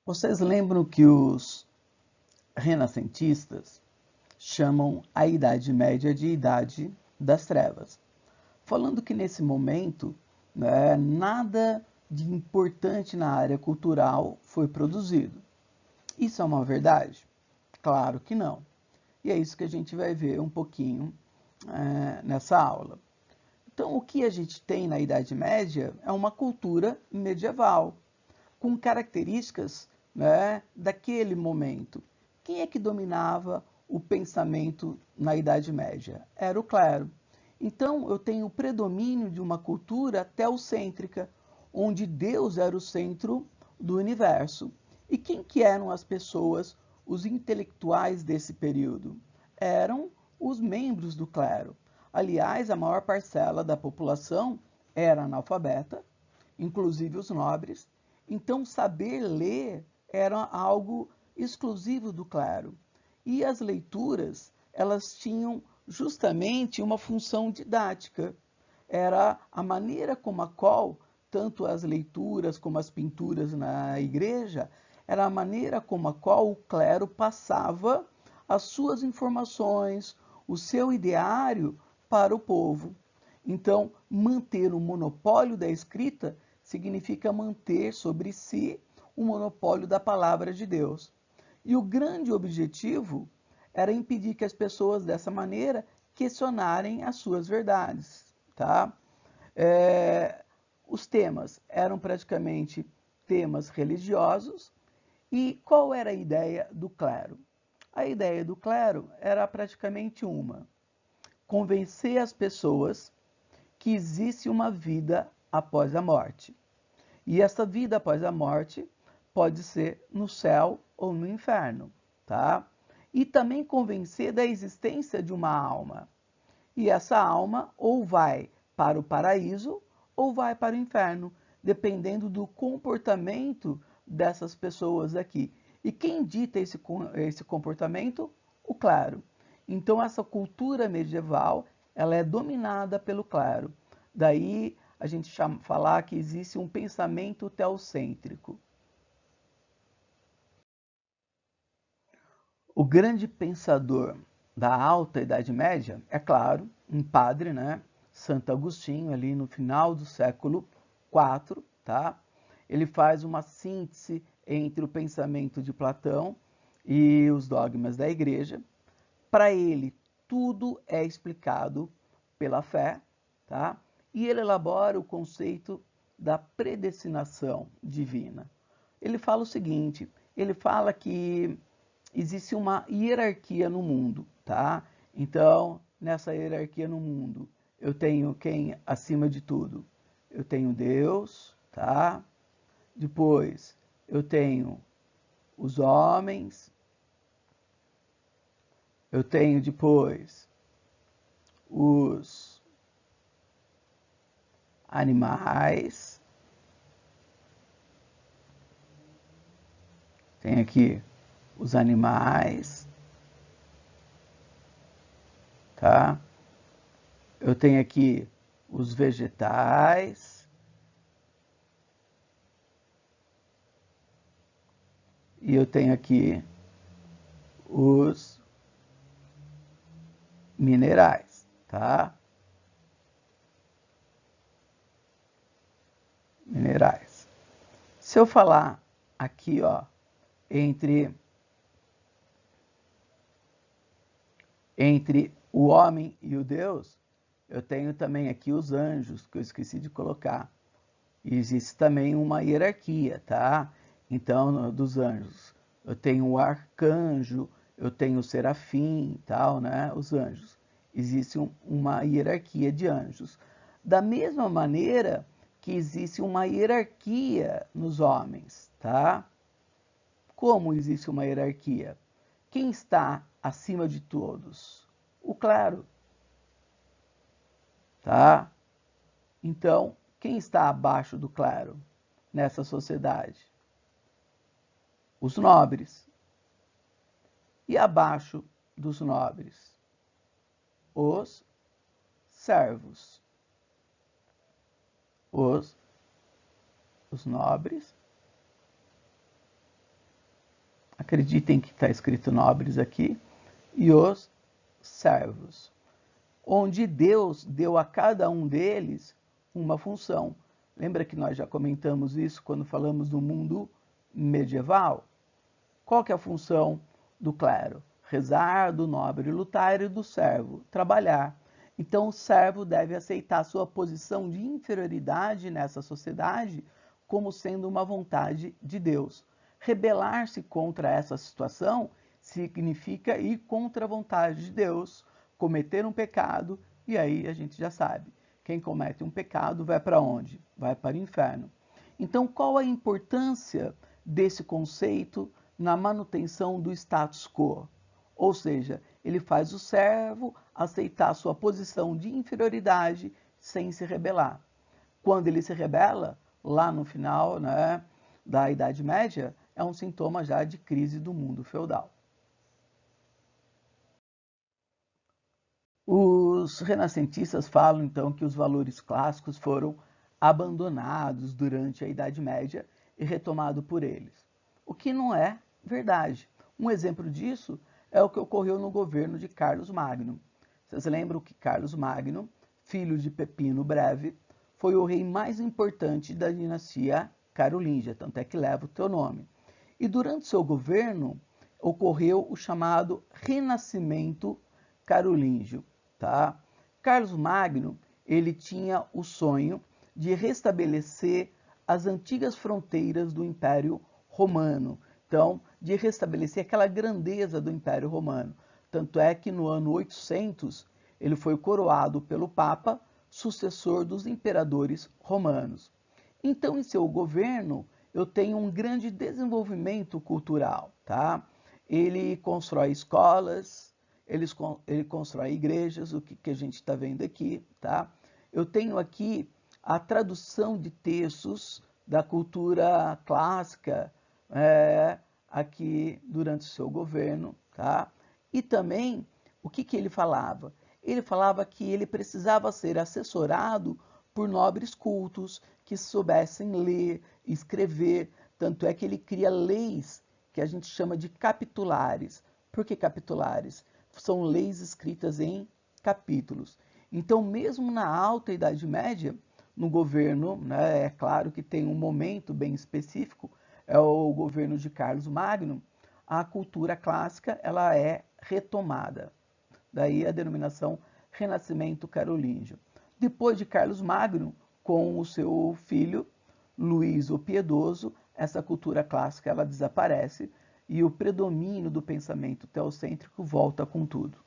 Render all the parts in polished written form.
Vocês lembram que os renascentistas chamam a Idade Média de Idade das Trevas, falando que nesse momento, né, nada de importante na área cultural foi produzido. Isso é uma verdade? Claro que não. E é isso que a gente vai ver um pouquinho nessa aula. Então, o que a gente tem na Idade Média é uma cultura medieval, com características, né, daquele momento. Quem é que dominava o pensamento na Idade Média? Era o clero. Então, eu tenho o predomínio de uma cultura teocêntrica, onde Deus era o centro do universo. E quem que eram as pessoas, os intelectuais desse período? Eram os membros do clero. Aliás, a maior parcela da população era analfabeta, inclusive os nobres. Então, saber ler era algo exclusivo do clero. E as leituras, elas tinham justamente uma função didática. Era a maneira como a qual, tanto as leituras como as pinturas na igreja, era a maneira como a qual o clero passava as suas informações, o seu ideário para o povo. Então, manter o monopólio da escrita significa manter sobre si o monopólio da palavra de Deus. E o grande objetivo era impedir que as pessoas, dessa maneira, questionarem as suas verdades. Tá? Os temas eram praticamente temas religiosos. E qual era a ideia do clero? A ideia do clero era praticamente uma: convencer as pessoas que existe uma vida após a morte. E essa vida após a morte pode ser no céu ou no inferno, tá? E também convencer da existência de uma alma. E essa alma ou vai para o paraíso ou vai para o inferno, dependendo do comportamento dessas pessoas aqui. E quem dita esse comportamento? O clero. Então, essa cultura medieval, ela é dominada pelo clero. Daí a gente falar que existe um pensamento teocêntrico. O grande pensador da alta Idade Média, é claro, um padre, né? Santo Agostinho, ali no final do século IV, tá? Ele faz uma síntese entre o pensamento de Platão e os dogmas da igreja. Para ele, tudo é explicado pela fé, tá? E ele elabora o conceito da predestinação divina. Ele fala o seguinte, ele fala que existe uma hierarquia no mundo, tá? Então, nessa hierarquia no mundo, eu tenho quem acima de tudo? Eu tenho Deus, tá? Depois, eu tenho os homens, eu tenho depois os animais, tem aqui os animais, tá? Eu tenho aqui os vegetais e eu tenho aqui os minerais, tá? Minerais. Se eu falar aqui, ó, entre o homem e o Deus, eu tenho também aqui os anjos, que eu esqueci de colocar. E existe também uma hierarquia, tá? Então, dos anjos, eu tenho o arcanjo, eu tenho o serafim, tal, né? Os anjos. Existe uma hierarquia de anjos. Da mesma maneira que existe uma hierarquia nos homens, tá? Como existe uma hierarquia? Quem está acima de todos? O clero, tá? Então, quem está abaixo do clero nessa sociedade? Os nobres. E abaixo dos nobres? Os servos. Os nobres acreditem que está escrito nobres aqui, e os servos, onde Deus deu a cada um deles uma função. Lembra que nós já comentamos isso quando falamos do mundo medieval? Qual que é a função do clero? Rezar, do nobre lutar e do servo trabalhar. Então o servo deve aceitar sua posição de inferioridade nessa sociedade como sendo uma vontade de Deus. Rebelar-se contra essa situação significa ir contra a vontade de Deus, cometer um pecado, e aí a gente já sabe, quem comete um pecado vai para onde? Vai para o inferno. Então, qual a importância desse conceito na manutenção do status quo? Ou seja, ele faz o servo aceitar sua posição de inferioridade sem se rebelar. Quando ele se rebela, lá no final, né, da Idade Média, é um sintoma já de crise do mundo feudal. Os renascentistas falam, então, que os valores clássicos foram abandonados durante a Idade Média e retomados por eles, o que não é verdade. Um exemplo disso é o que ocorreu no governo de Carlos Magno. Vocês lembram que Carlos Magno, filho de Pepino Breve, foi o rei mais importante da dinastia carolíngia, tanto é que leva o teu nome. E durante seu governo ocorreu o chamado Renascimento Carolíngio. Tá? Carlos Magno, ele tinha o sonho de restabelecer as antigas fronteiras do Império Romano. Então, de restabelecer aquela grandeza do Império Romano. Tanto é que no ano 800 ele foi coroado pelo Papa, sucessor dos imperadores romanos. Então, em seu governo, eu tenho um grande desenvolvimento cultural. Tá? Ele constrói escolas, ele constrói igrejas, o que a gente está vendo aqui. Tá? Eu tenho aqui a tradução de textos da cultura clássica aqui durante o seu governo. Tá? E também, o que ele falava? Ele falava que ele precisava ser assessorado por nobres cultos que soubessem ler, escrever. Tanto é que ele cria leis que a gente chama de capitulares. Por que capitulares? São leis escritas em capítulos. Então, mesmo na alta Idade Média, no governo, né, é claro que tem um momento bem específico, é o governo de Carlos Magno, a cultura clássica ela é retomada. Daí a denominação Renascimento Carolíngio. Depois de Carlos Magno, com o seu filho Luís o Piedoso, essa cultura clássica ela desaparece e o predomínio do pensamento teocêntrico volta com tudo.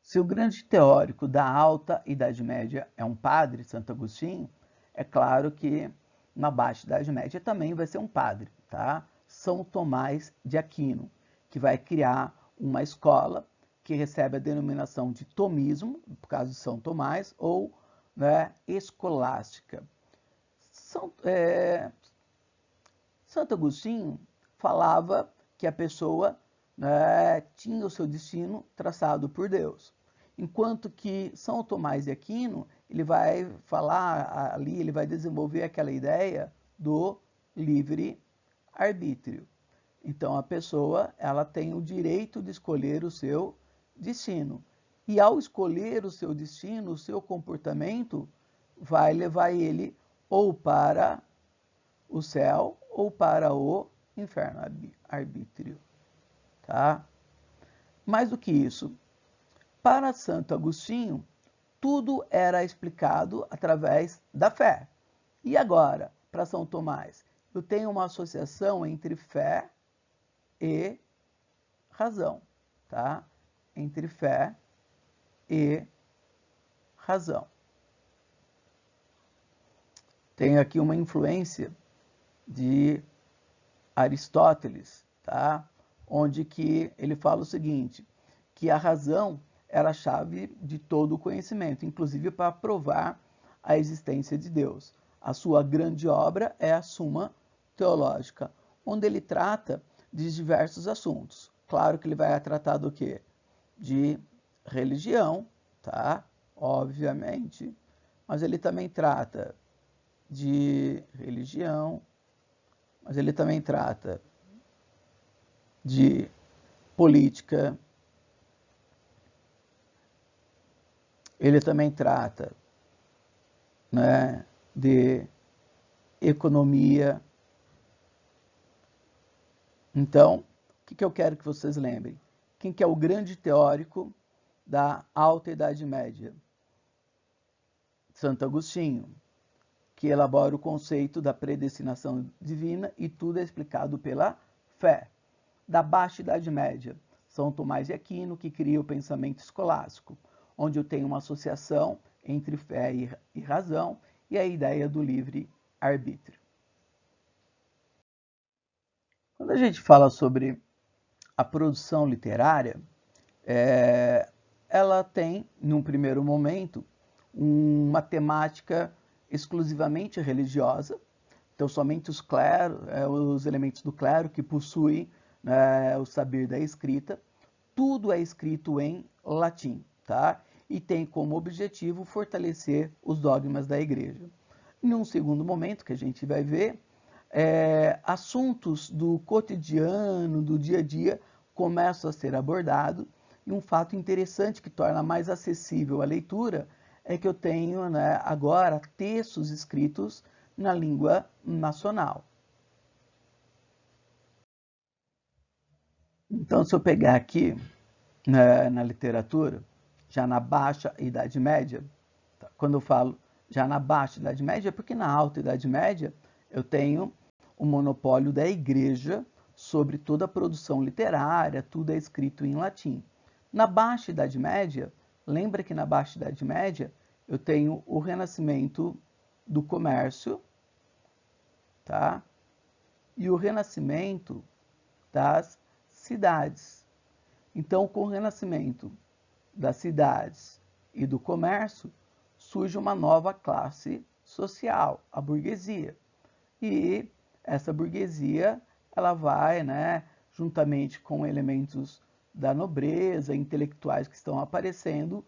Se o grande teórico da alta Idade Média é um padre, Santo Agostinho, é claro que na Baixa Idade Média também vai ser um padre, tá? São Tomás de Aquino, que vai criar uma escola que recebe a denominação de tomismo, por causa de São Tomás, ou né, escolástica. Santo Agostinho falava que a pessoa né, tinha o seu destino traçado por Deus. Enquanto que São Tomás de Aquino, ele vai falar ali, ele vai desenvolver aquela ideia do livre-arbítrio. Então, a pessoa ela tem o direito de escolher o seu destino. E ao escolher o seu destino, o seu comportamento vai levar ele ou para o céu ou para o inferno, arbítrio. Tá? Mais do que isso, para Santo Agostinho, tudo era explicado através da fé. E agora, para São Tomás, eu tenho uma associação entre fé e razão, tá? Entre fé e razão. Tenho aqui uma influência de Aristóteles, tá? Onde que ele fala o seguinte, que a razão era a chave de todo o conhecimento, inclusive para provar a existência de Deus. A sua grande obra é a Suma Teológica, onde ele trata de diversos assuntos. Claro que ele vai tratar do quê? De religião, tá? Obviamente. Mas ele também trata de religião, mas ele também trata de política, ele também trata, né, de economia. Então, o que eu quero que vocês lembrem? Quem que é o grande teórico da Alta Idade Média? Santo Agostinho, que elabora o conceito da predestinação divina e tudo é explicado pela fé. Da Baixa Idade Média, São Tomás de Aquino, que cria o pensamento escolástico, onde eu tenho uma associação entre fé e razão e a ideia do livre-arbítrio. Quando a gente fala sobre a produção literária, ela tem, num primeiro momento, uma temática exclusivamente religiosa. Então, somente os elementos do clero que possuem o saber da escrita. Tudo é escrito em latim, tá? E tem como objetivo fortalecer os dogmas da igreja. Em um segundo momento, que a gente vai ver, assuntos do cotidiano, do dia a dia, começam a ser abordados. E um fato interessante que torna mais acessível a leitura é que eu tenho, né, agora textos escritos na língua nacional. Então, se eu pegar aqui na literatura, já na Baixa Idade Média, quando eu falo já na Baixa Idade Média, é porque na Alta Idade Média eu tenho o monopólio da Igreja sobre toda a produção literária, tudo é escrito em latim. Na Baixa Idade Média, lembra que na Baixa Idade Média eu tenho o renascimento do comércio, tá? E o renascimento das cidades. Então, com o renascimento das cidades e do comércio, surge uma nova classe social, a burguesia. E essa burguesia, ela vai, né, juntamente com elementos da nobreza, intelectuais que estão aparecendo,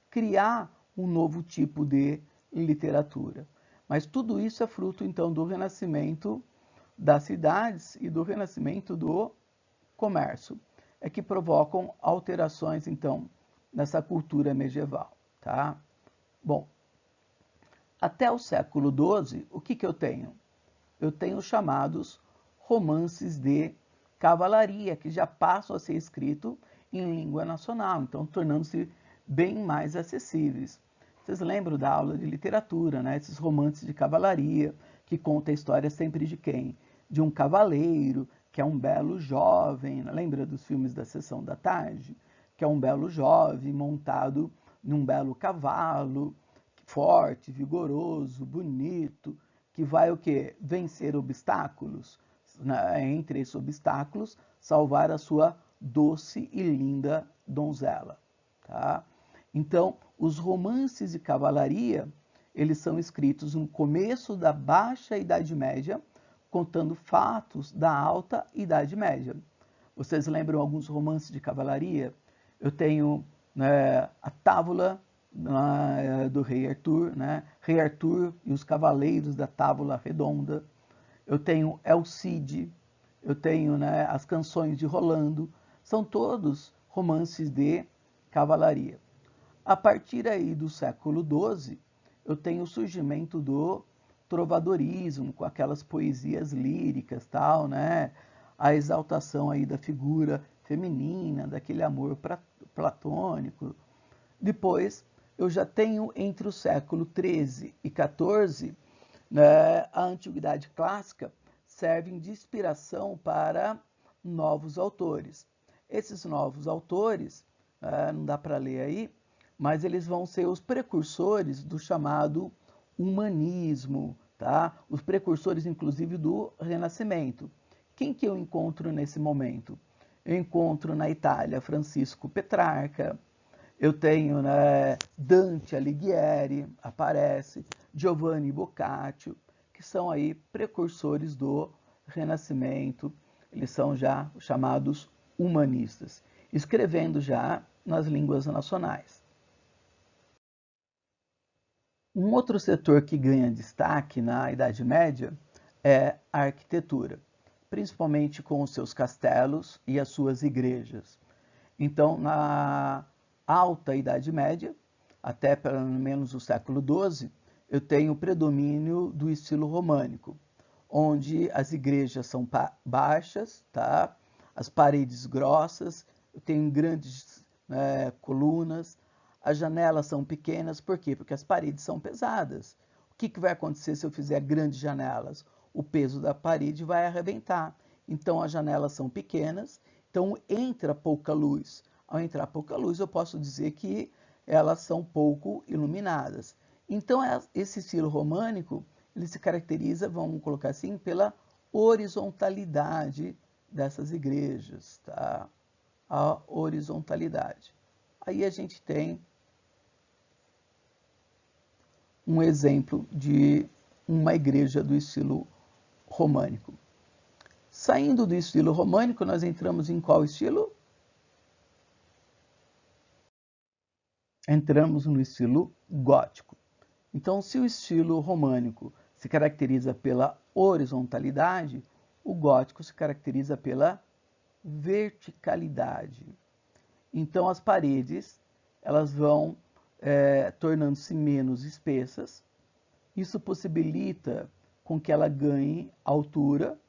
criar um novo tipo de literatura. Mas tudo isso é fruto, então, do renascimento das cidades e do renascimento do comércio, é que provocam alterações, então, nessa cultura medieval, tá? Bom, até o século XII, o que eu tenho? Eu tenho os chamados romances de cavalaria, que já passam a ser escritos em língua nacional, então tornando-se bem mais acessíveis. Vocês lembram da aula de literatura, né? Esses romances de cavalaria, que conta a história sempre de quem? De um cavaleiro, que é um belo jovem, lembra dos filmes da Sessão da Tarde? Que é um belo jovem montado num belo cavalo, forte, vigoroso, bonito, que vai o quê? Vencer obstáculos. Entre esses obstáculos, salvar a sua doce e linda donzela. Tá? Então, os romances de cavalaria, eles são escritos no começo da Baixa Idade Média, contando fatos da Alta Idade Média. Vocês lembram alguns romances de cavalaria? Eu tenho, né, a Távola do Rei Arthur, né? Rei Arthur e os Cavaleiros da Távola Redonda. Eu tenho El Cid, eu tenho, né, as Canções de Rolando. São todos romances de cavalaria. A partir aí do século XII, eu tenho o surgimento do trovadorismo, com aquelas poesias líricas, tal, né? A exaltação aí da figura feminina, daquele amor platônico. Depois, eu já tenho entre o século XIII e XIV, né, a Antiguidade Clássica servem de inspiração para novos autores. Esses novos autores, não dá para ler aí, mas eles vão ser os precursores do chamado humanismo, tá? Os precursores, inclusive, do Renascimento. Quem que eu encontro nesse momento? Eu encontro na Itália Francisco Petrarca, eu tenho, né, Dante Alighieri, aparece, Giovanni Boccaccio, que são aí precursores do Renascimento, eles são já chamados humanistas, escrevendo já nas línguas nacionais. Um outro setor que ganha destaque na Idade Média é a arquitetura. principalmente com os seus castelos e as suas igrejas. Então, na Alta Idade Média, até pelo menos o século XII, eu tenho o predomínio do estilo românico, onde as igrejas são baixas, tá? As paredes grossas, eu tenho grandes colunas, as janelas são pequenas, por quê? Porque as paredes são pesadas. O que vai acontecer se eu fizer grandes janelas? O peso da parede vai arrebentar. Então as janelas são pequenas, então entra pouca luz. Ao entrar pouca luz, eu posso dizer que elas são pouco iluminadas. Então esse estilo românico, ele se caracteriza, vamos colocar assim, pela horizontalidade dessas igrejas, tá? A horizontalidade. Aí a gente tem um exemplo de uma igreja do estilo românico. Saindo do estilo românico, nós entramos em qual estilo? Entramos no estilo gótico. Então, se o estilo românico se caracteriza pela horizontalidade, o gótico se caracteriza pela verticalidade. Então, as paredes elas vão tornando-se menos espessas. Isso possibilita com que ela ganhe altura.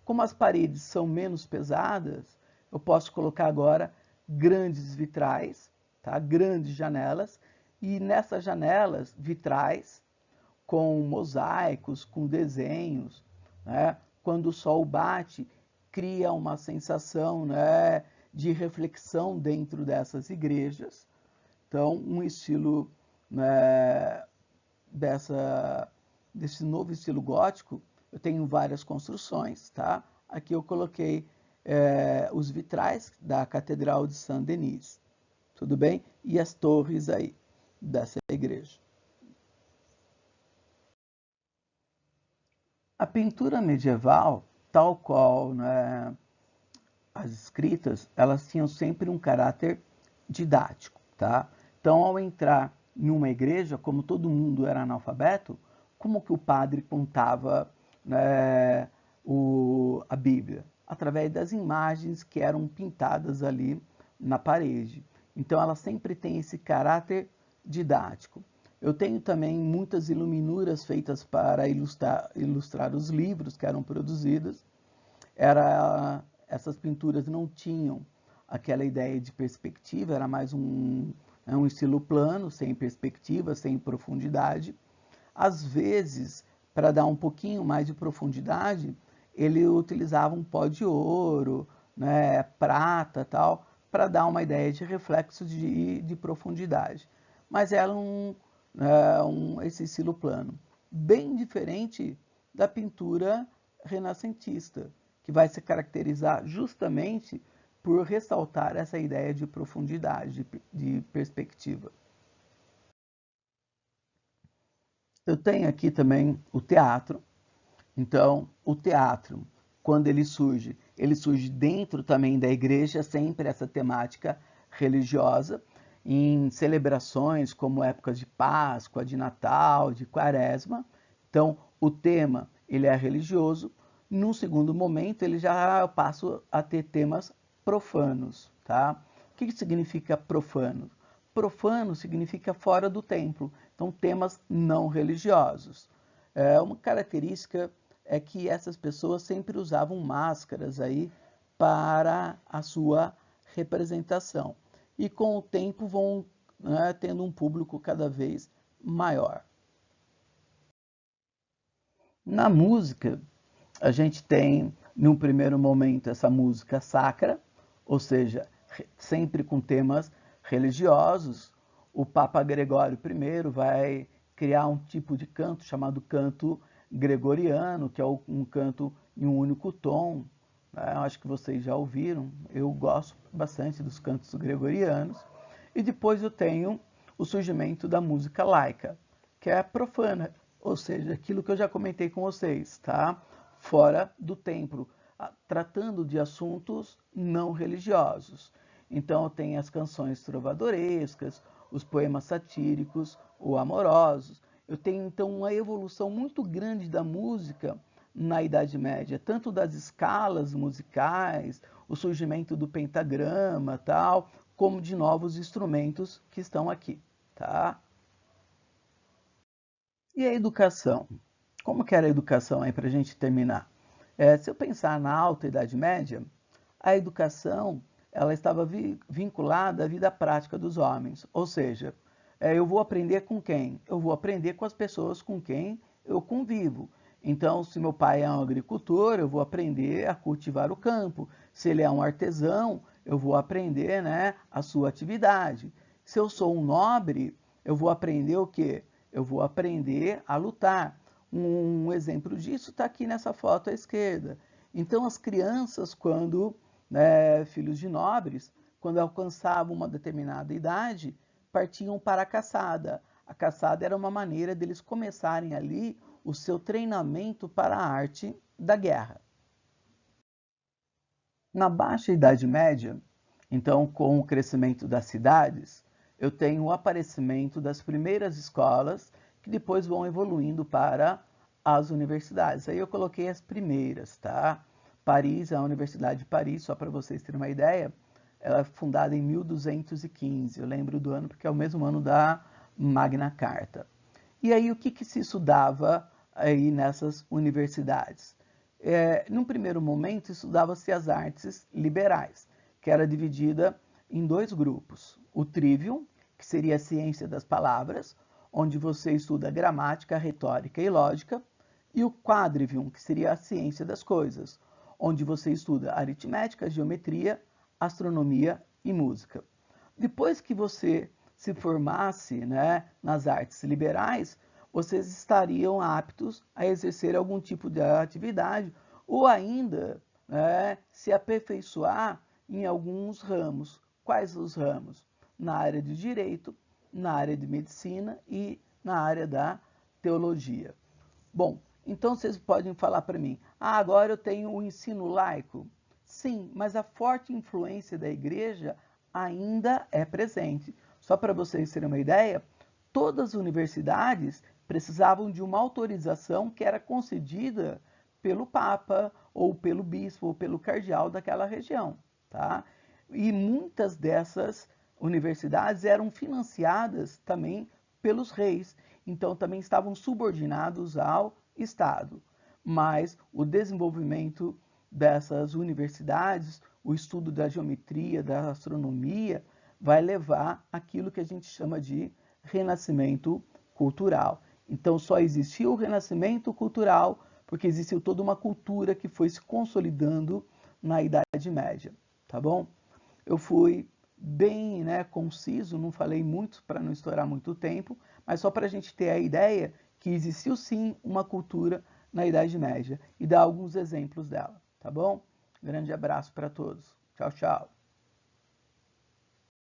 Como as paredes são menos pesadas, eu posso colocar agora grandes vitrais, tá? Grandes janelas, e nessas janelas, vitrais, com mosaicos, com desenhos, né? Quando o sol bate, cria uma sensação, né, de reflexão dentro dessas igrejas. Então, um estilo, né, desse novo estilo gótico, eu tenho várias construções, tá? Aqui eu coloquei os vitrais da Catedral de Saint-Denis, tudo bem? E as torres aí dessa igreja. A pintura medieval, tal qual, né, as escritas, elas tinham sempre um caráter didático, tá? Então, ao entrar em uma igreja, como todo mundo era analfabeto, como que o padre contava, né, a Bíblia? Através das imagens que eram pintadas ali na parede. Então, ela sempre tem esse caráter didático. Eu tenho também muitas iluminuras feitas para ilustrar os livros que eram produzidos. Essas pinturas não tinham aquela ideia de perspectiva, era mais um estilo plano, sem perspectiva, sem profundidade. Às vezes, para dar um pouquinho mais de profundidade, ele utilizava um pó de ouro, né, prata, tal, para dar uma ideia de reflexo de profundidade. Mas era esse estilo plano, bem diferente da pintura renascentista, que vai se caracterizar justamente por ressaltar essa ideia de profundidade, de perspectiva. Eu tenho aqui também o teatro. Então, o teatro, quando ele surge dentro também da igreja, sempre essa temática religiosa, em celebrações como épocas de Páscoa, de Natal, de Quaresma. Então, o tema ele é religioso. Num segundo momento, ele já passa a ter temas profanos, tá? O que significa profano? Profano significa fora do templo, então temas não religiosos. Uma característica é que essas pessoas sempre usavam máscaras aí para a sua representação. E com o tempo vão, né, tendo um público cada vez maior. Na música, a gente tem, num primeiro momento, essa música sacra, ou seja, sempre com temas religiosos. O Papa Gregório I vai criar um tipo de canto chamado canto gregoriano, que é um canto em um único tom. Acho que vocês já ouviram, eu gosto bastante dos cantos gregorianos. E depois eu tenho o surgimento da música laica, que é profana, ou seja, aquilo que eu já comentei com vocês, tá? Fora do templo, tratando de assuntos não religiosos. Então tem as canções trovadorescas, os poemas satíricos ou amorosos. Eu tenho então uma evolução muito grande da música na Idade Média, tanto das escalas musicais, o surgimento do pentagrama, tal, como de novos instrumentos que estão aqui, tá? E a educação? Como que era a educação aí para a gente terminar? Se eu pensar na Alta Idade Média, a educação ela estava vinculada à vida prática dos homens, ou seja, eu vou aprender com quem? Eu vou aprender com as pessoas com quem eu convivo. Então, se meu pai é um agricultor, eu vou aprender a cultivar o campo. Se ele é um artesão, eu vou aprender, né, a sua atividade. Se eu sou um nobre, eu vou aprender o quê? Eu vou aprender a lutar. Um exemplo disso está aqui nessa foto à esquerda. Então, as crianças, quando, filhos de nobres, quando alcançavam uma determinada idade, partiam para a caçada. A caçada era uma maneira deles começarem ali o seu treinamento para a arte da guerra. Na Baixa Idade Média, então, com o crescimento das cidades, eu tenho o aparecimento das primeiras escolas que depois vão evoluindo para as universidades. Aí eu coloquei as primeiras, tá? Paris, a Universidade de Paris, só para vocês terem uma ideia, ela é fundada em 1215. Eu lembro do ano porque é o mesmo ano da Magna Carta. E aí o que se estudava aí nessas universidades? Num primeiro momento, estudava-se as artes liberais, que era dividida em dois grupos. O trivium, que seria a ciência das palavras, onde você estuda gramática, retórica e lógica, e o quadrivium, que seria a ciência das coisas, onde você estuda aritmética, geometria, astronomia e música. Depois que você se formasse, né, nas artes liberais, vocês estariam aptos a exercer algum tipo de atividade ou ainda, né, se aperfeiçoar em alguns ramos. Quais os ramos? Na área de direito, na área de medicina e na área da teologia. Bom, então vocês podem falar para mim, agora eu tenho o ensino laico. Sim, mas a forte influência da igreja ainda é presente. Só para vocês terem uma ideia, todas as universidades precisavam de uma autorização que era concedida pelo Papa, ou pelo bispo, ou pelo cardeal daquela região, tá? E muitas dessas universidades eram financiadas também pelos reis, então também estavam subordinados ao Estado. Mas o desenvolvimento dessas universidades, o estudo da geometria, da astronomia, vai levar aquilo que a gente chama de renascimento cultural. Então só existiu o renascimento cultural porque existiu toda uma cultura que foi se consolidando na Idade Média, tá bom? Eu fui bem, né, conciso, não falei muito para não estourar muito tempo, mas só para a gente ter a ideia que existiu sim uma cultura na Idade Média e dar alguns exemplos dela, tá bom? Grande abraço para todos. Tchau, tchau.